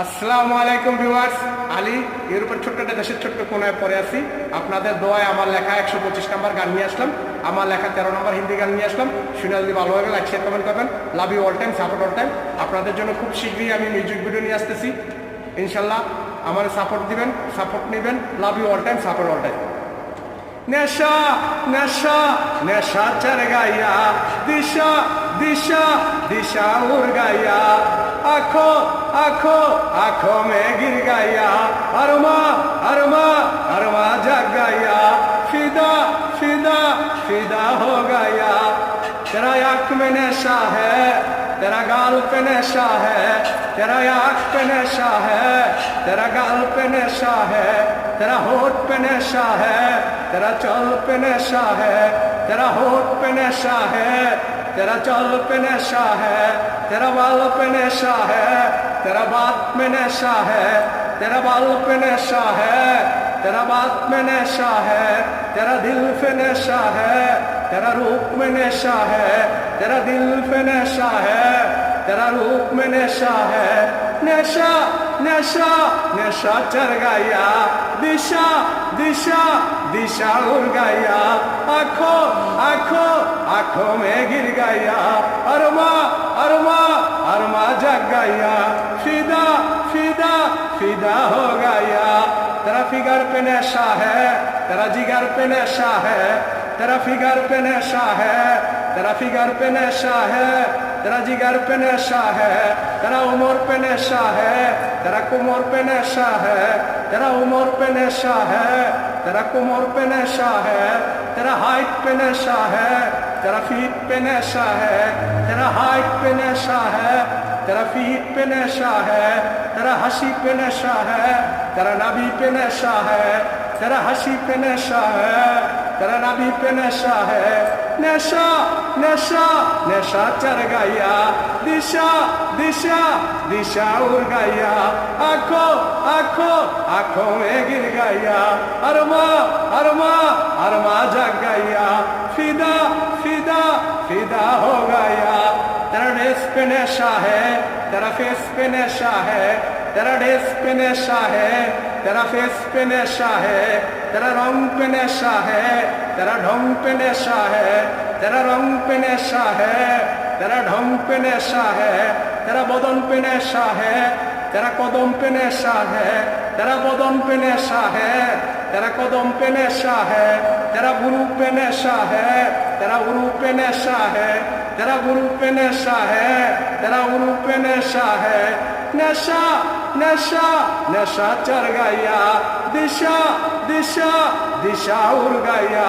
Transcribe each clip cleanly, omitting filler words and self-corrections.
আসসালামু আলাইকুম ভিউয়ার্স, আলী ইউরোপের ছোট্ট একটা দেশের ছোট্ট কোনায় পড়ে আছি। আপনাদের দোয়ায় আমার লেখা 125 নম্বর গান নিয়ে আসলাম, আমার লেখা 13 নম্বর হিন্দি গান নিয়ে আসলাম। শুনে যদি ভালো হয়ে গেল লাইক শেয়ার কমেন্ট করবেন। Love you all time, support all time. আপনাদের জন্য খুব শীঘ্রই আমি মিউজিক ভিডিও নিয়ে আসতেছি, ইনশাল্লাহ আমার সাপোর্ট দিবেন, সাপোর্ট নেবেন। Love you all time, support all time. नेशा नेशा नेशा चढ़ गया, दिशा दिशा दिशा उड़ गया, आंखों आंखों आंखों में गिर गया, अरमा अरमा अरमा जग गया, फिदा फिदा फिदा हो गया। तेरा आँख में नशा है, तेरा गाल पे नशा है, तेरा आँख पे नशा है, तेरा गाल पे नशा है, तेरा होठ पे नशा है, तेरा चल पे नशा है, तेरा होठ पे नशा है, तेरा चल पे नशा है, तेरा बाल पे नशा है, तेरा बात में नशा है, तेरा बाल पे नशा है, तेरा बात में नशा है, तेरा दिल पे नशा है, तेरा रूप में नशा है, तेरा दिल पे नशा है, तेरा रूप में नशा है। नशा नशा नशा चढ़ गया, दिशा दिशा दिशा उड़ गया, आंखों आंखों आंखों में गिर गया, अरमा अरमा अरमा जग गया, फिदा फिदा फिदा हो गया। तेरा फिगर पे नशा है, तेरा जिगर पे नशा है, तेरा फिगर पे नशा है, तेरा फिगर पे नशा है, तेरा जिगर पे नशा है, तेरा उम्र पे नशा है, तेरा कुमर पे नशा है, तेरा उम्र पे नशा है, तेरा कुमर पे नशा है, तेरा हाइट पे नशा है, तेरा फीट पे नशा है, तेरा हाइट पे नशा है, तेरा फीट पे नशा है, तेरा हंसी पे नशा है, तेरा नबी पे नशा है, तेरा हंसी पे नशा है, तेरा नबी पे नशा है। नशा नशा नशा चढ़ गया, दिशा दिशा दिशा उड़ गया, आंखों आंखों आंखों में गिर गया, अरमा अरमा अरमा जग गया, फिदा फिदा फिदा हो गया। तेरा ड्रेस पे नशा है, तेरा फेस पे नशा है, तेरा ड्रेस पे नशा है, तेरा फेस पे नशा है, तेरा रंग पे नशा है, तेरा ढंग पे नशा है, तेरा रंग पे नशा है, तेरा ढंग पे नशा है, तेरा बदन पे नशा है, तेरा कदम पे नशा है, तेरा बदन पे नशा है, तेरा कदम पे नशा है, तेरा गुरु पे नशा है, तेरा गुरु पे नशा है, तेरा गुरु पे नशा है, तेरा गुरु पे नशा है। नशा नशा नशा चढ़ गया, दिशा दिशा दिशा उड़ गया,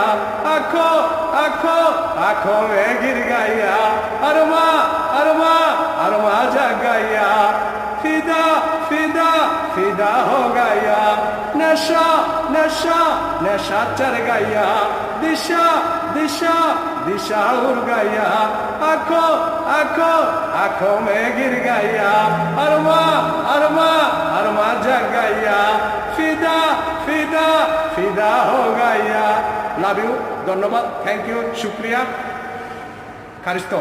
आंखों आंखों आंखों में गिर गया, अरमा अरमा अरमा जग गया, फिदा फिदा फिदा हो गया। नशा नशा नशा चढ़ गया, दिशा दिशा दिशा उड़ गया, आंखों आंखों आंखों में गिर गया, अरमा अरमा अरमा जग गया, फिदा फिदा फिदा हो गया। লাভ ইউ, ধন্যবাদ, থ্যাংক ইউ, শুক্রিয়া, খারিস্তো।